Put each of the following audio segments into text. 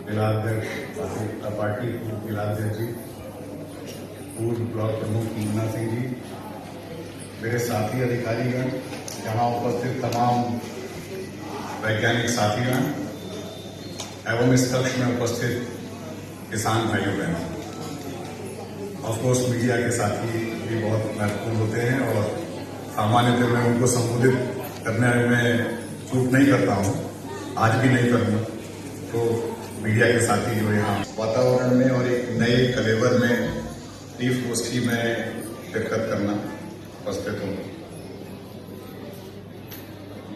जिलाध्यक्ष भारतीय जनता पार्टी पूर्व जिलाध्यक्ष जी, पूर्व ब्लॉक प्रमुख मुन्ना सिंह जी, मेरे साथी अधिकारीगण, यहाँ उपस्थित तमाम वैज्ञानिक साथीगण एवं इस कक्ष में उपस्थित किसान भाइयों बहनों, ऑफकोर्स मीडिया के साथी भी बहुत महत्वपूर्ण होते हैं और सामान्यतः मैं उनको संबोधित करने में चूक नहीं करता हूँ, आज भी नहीं करूँगा। तो मीडिया के साथी जो यहाँ वातावरण में और एक नए कलेवर में लीफ गोष्ठी में शिरकत करना उपस्थित हूँ।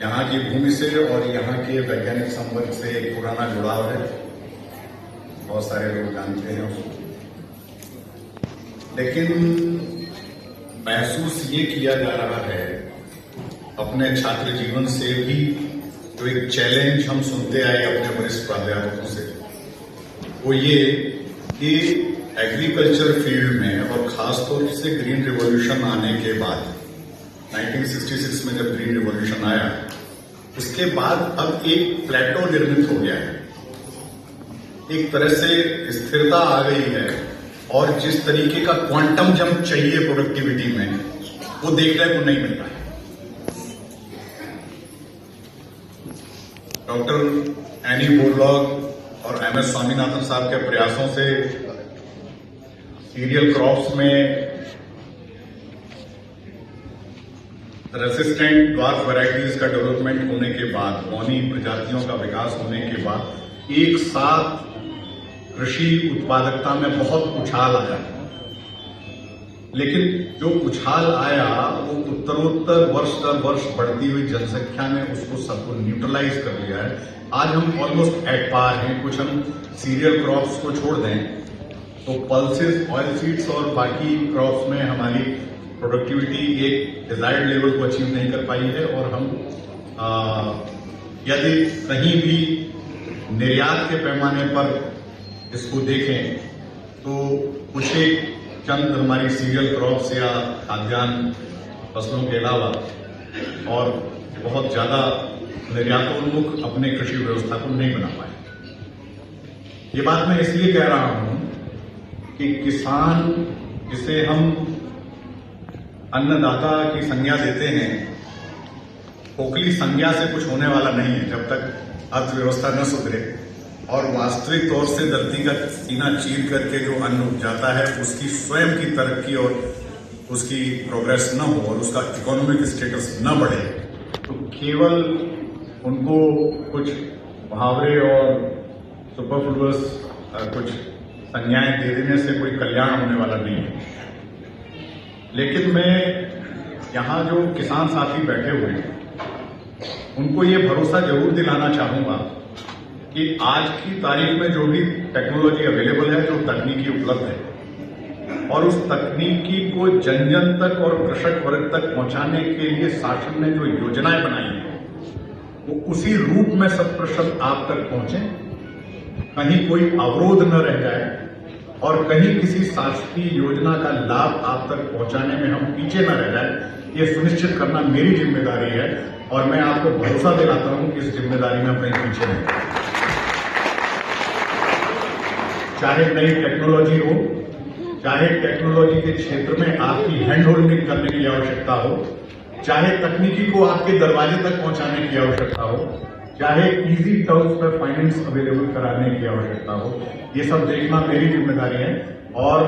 यहाँ की भूमि से और यहाँ के वैज्ञानिक संबंध से एक पुराना जुड़ाव है, बहुत सारे लोग जानते हैं उसको, लेकिन महसूस ये किया जा रहा है अपने छात्र जीवन से भी, जो एक चैलेंज हम सुनते आए अपने वरिष्ठ प्राध्यापकों से, वो ये कि एग्रीकल्चर फील्ड में और खासतौर से ग्रीन रिवॉल्यूशन आने के बाद 1966 में जब ग्रीन रिवॉल्यूशन आया, उसके बाद अब एक प्लेटो निर्मित हो गया है, एक तरह से स्थिरता आ गई है और जिस तरीके का क्वांटम जंप चाहिए प्रोडक्टिविटी में, वो देखने को नहीं मिल रहा है। डॉक्टर एनी बोरलॉग और एम एस स्वामीनाथन साहब के प्रयासों से सीरियल क्रॉप्स में रेसिस्टेंट ड्वार्फ वैरायटीज का डेवलपमेंट होने के बाद, मौनी प्रजातियों का विकास होने के बाद एक साथ कृषि उत्पादकता में बहुत उछाल आया। लेकिन जो उछाल आया वो उत्तरोत्तर वर्ष दर वर्ष बढ़ती हुई जनसंख्या ने उसको सबको न्यूट्रलाइज कर लिया है। आज हम ऑलमोस्ट एट पार हैं। कुछ हम सीरियल क्रॉप्स को छोड़ दें तो पल्सेस, ऑयल सीड्स और बाकी क्रॉप्स में हमारी प्रोडक्टिविटी एक डिजायर्ड लेवल को अचीव नहीं कर पाई है। और हम यदि कहीं भी निर्यात के पैमाने पर इसको देखें तो कुछ एक चंद हमारी सीरियल क्रॉप्स या खाद्यान्न फसलों के अलावा और बहुत ज्यादा निर्यातोन्मुख अपने कृषि व्यवस्था को नहीं बना पाए। ये बात मैं इसलिए कह रहा हूं कि किसान, जिसे हम अन्नदाता की संज्ञा देते हैं, खोखली संज्ञा से कुछ होने वाला नहीं है जब तक अर्थव्यवस्था न सुधरे और वास्तविक तौर से धरती का सीना चीर करके जो अन्न उपजाता है उसकी स्वयं की तरक्की और उसकी प्रोग्रेस न हो और उसका इकोनॉमिक स्टेटस न बढ़े, तो केवल उनको कुछ मुहावरे और सुपरफ्लुअस कुछ संज्ञाएं दे देने से कोई कल्याण होने वाला नहीं है। लेकिन मैं यहाँ जो किसान साथी बैठे हुए हैं उनको ये भरोसा जरूर दिलाना चाहूंगा कि आज की तारीख में जो भी टेक्नोलॉजी अवेलेबल है, जो तकनीकी उपलब्ध है, और उस तकनीकी को जन जन तक और कृषक वर्ग तक पहुंचाने के लिए शासन ने जो योजनाएं बनाई हैं वो उसी रूप में 100% आप तक पहुंचे, कहीं कोई अवरोध न रह जाए और कहीं किसी शासकीय योजना का लाभ आप तक पहुंचाने में हम पीछे न रह जाए, ये सुनिश्चित करना मेरी जिम्मेदारी है। और मैं आपको भरोसा दिलाता हूं कि इस जिम्मेदारी में कहीं पीछे नहीं। चाहे नई टेक्नोलॉजी हो, चाहे टेक्नोलॉजी के क्षेत्र में आपकी हैंड होल्डिंग करने की आवश्यकता हो, चाहे तकनीकी को आपके दरवाजे तक पहुंचाने की आवश्यकता हो, चाहे इजी टर्म्स पर फाइनेंस अवेलेबल कराने की आवश्यकता हो, ये सब देखना मेरी जिम्मेदारी है। और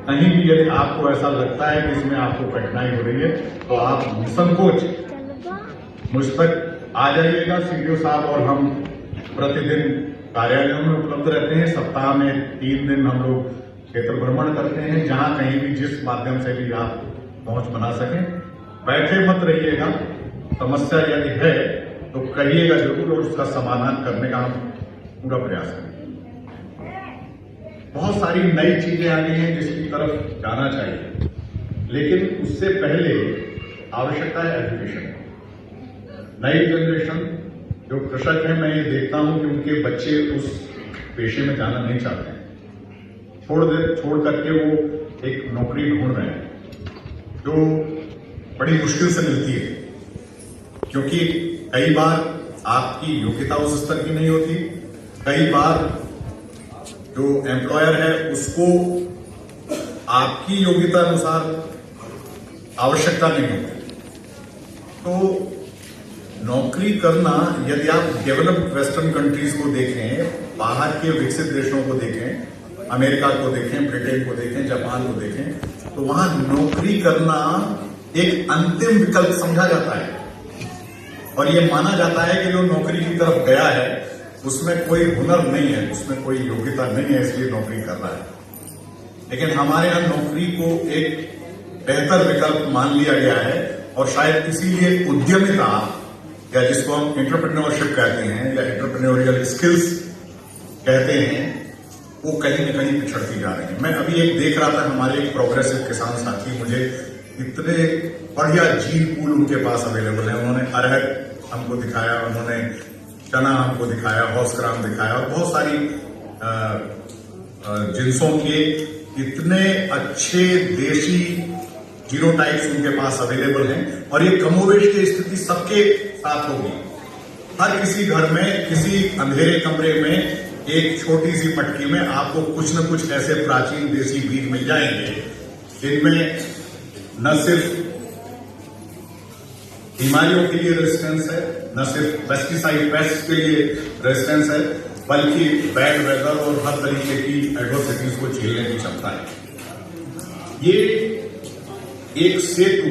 कहीं भी यदि आपको ऐसा लगता है कि इसमें आपको कठिनाई हो रही है तो आप निसंकोच मुझ तक आ जाइएगा। सीडीओ साहब और हम प्रतिदिन कार्यालयों में उपलब्ध रहते हैं। सप्ताह में 3 दिन हम लोग क्षेत्र भ्रमण करते हैं, जहां कहीं भी जिस माध्यम से भी आप पहुंच बना सकें। बैठे मत रहिएगा, समस्या यदि है तो कहिएगा जरूर और उसका समाधान करने का हम पूरा प्रयास करेंगे। बहुत सारी नई चीजें आ गई हैं जिसकी तरफ जाना चाहिए, लेकिन उससे पहले आवश्यकता है एजुकेशन। नई जनरेशन जो कृषक है, मैं ये देखता हूं कि उनके बच्चे उस पेशे में जाना नहीं चाहते हैं, छोड़ करके वो एक नौकरी ढूंढ रहे हैं जो बड़ी मुश्किल से मिलती है, क्योंकि कई बार आपकी योग्यता उस स्तर की नहीं होती, कई बार जो एम्प्लॉयर है उसको आपकी योग्यता अनुसार आवश्यकता नहीं होती। तो नौकरी करना, यदि आप डेवलप्ड वेस्टर्न कंट्रीज को देखें, बाहर के विकसित देशों को देखें, अमेरिका को देखें, ब्रिटेन को देखें, जापान को देखें, तो वहां नौकरी करना एक अंतिम विकल्प समझा जाता है और ये माना जाता है कि जो नौकरी की तरफ गया है उसमें कोई हुनर नहीं है, उसमें कोई योग्यता नहीं है, इसलिए नौकरी कर रहा है। लेकिन हमारे यहां नौकरी को एक बेहतर विकल्प मान लिया गया है और शायद इसीलिए उद्यमिता, या जिसको हम एंटरप्रेन्योरशिप कहते हैं या एंटरप्रेन्योरियल स्किल्स कहते हैं, वो कहीं न कहीं पिछड़ती जा रही है। मैं अभी एक देख रहा था, हमारे एक प्रोग्रेसिव किसान साथी, मुझे इतने बढ़िया जीन पूल उनके पास अवेलेबल है। उन्होंने अरहर हमको दिखाया, उन्होंने चना हमको दिखाया, हौस ग्राम दिखाया और बहुत सारी जिनसों के इतने अच्छे देशी जीनोटाइप्स उनके पास अवेलेबल हैं और ये कमोवेश की स्थिति सबके साथ होगी। हर किसी घर में, किसी अंधेरे कमरे में, एक छोटी सी मटकी में आपको कुछ न कुछ ऐसे प्राचीन देसी बीज मिल जाएंगे जिनमें न सिर्फ बीमारियों के लिए रेजिस्टेंस है, न सिर्फ पेस्टिसाइड पेस्ट के लिए रेजिस्टेंस है, बल्कि बैड वेदर और हर तरीके की एडवर्सिटीज को झेलने की क्षमता है। ये एक सेतु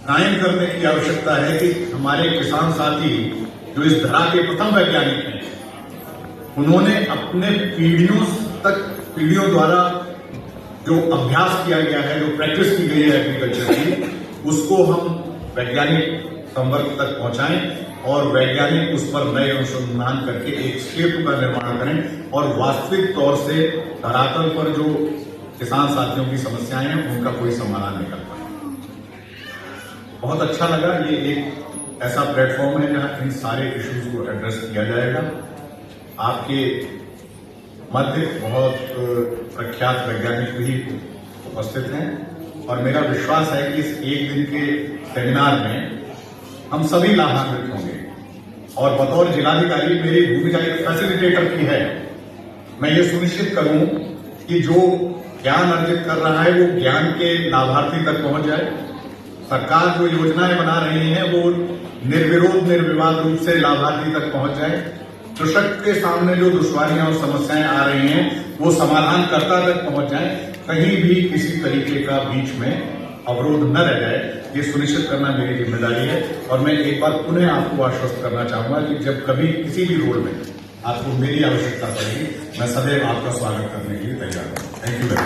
कायम करने की आवश्यकता है कि हमारे किसान साथी जो इस धरा के प्रथम वैज्ञानिक हैं, उन्होंने अपने पीढ़ियों द्वारा जो अभ्यास किया गया है, जो प्रैक्टिस की गई है एग्रीकल्चर की, उसको हम वैज्ञानिक संवर्ग तक पहुंचाएं और वैज्ञानिक उस पर नए अनुसंधान करके एक सेतु का निर्माण करें और वास्तविक तौर से धरातल पर जो किसान साथियों की समस्याएं हैं उनका कोई समाधान निकल पाए। बहुत अच्छा लगा, ये एक ऐसा प्लेटफॉर्म है जहां इन सारे इश्यूज को एड्रेस किया जाएगा। आपके मध्य बहुत प्रख्यात वैज्ञानिक भी उपस्थित हैं और मेरा विश्वास है कि इस एक दिन के सेमिनार में हम सभी लाभान्वित होंगे और बतौर जिलाधिकारी मेरी भूमिका एक फैसिलिटेटर की है। मैं ये सुनिश्चित करूं कि जो ज्ञान अर्जित कर रहा है वो ज्ञान के लाभार्थी तक पहुंच जाए। सरकार जो योजनाएं बना रही है वो निर्विरोध निर्विवाद रूप से लाभार्थी तक पहुंच जाए। कृषक के सामने जो दुश्वारियां और समस्याएं आ रही हैं वो समाधानकर्ता तक पहुंच जाए, कहीं भी किसी तरीके का बीच में अवरोध न रह जाए, ये सुनिश्चित करना मेरी जिम्मेदारी है। और मैं एक बार पुनः आपको आश्वस्त करना चाहूंगा कि जब कभी किसी भी रोल में आपको मेरी आवश्यकता पड़ेगी, मैं सदैव आपका स्वागत करने के लिए तैयार हूं। Thank you.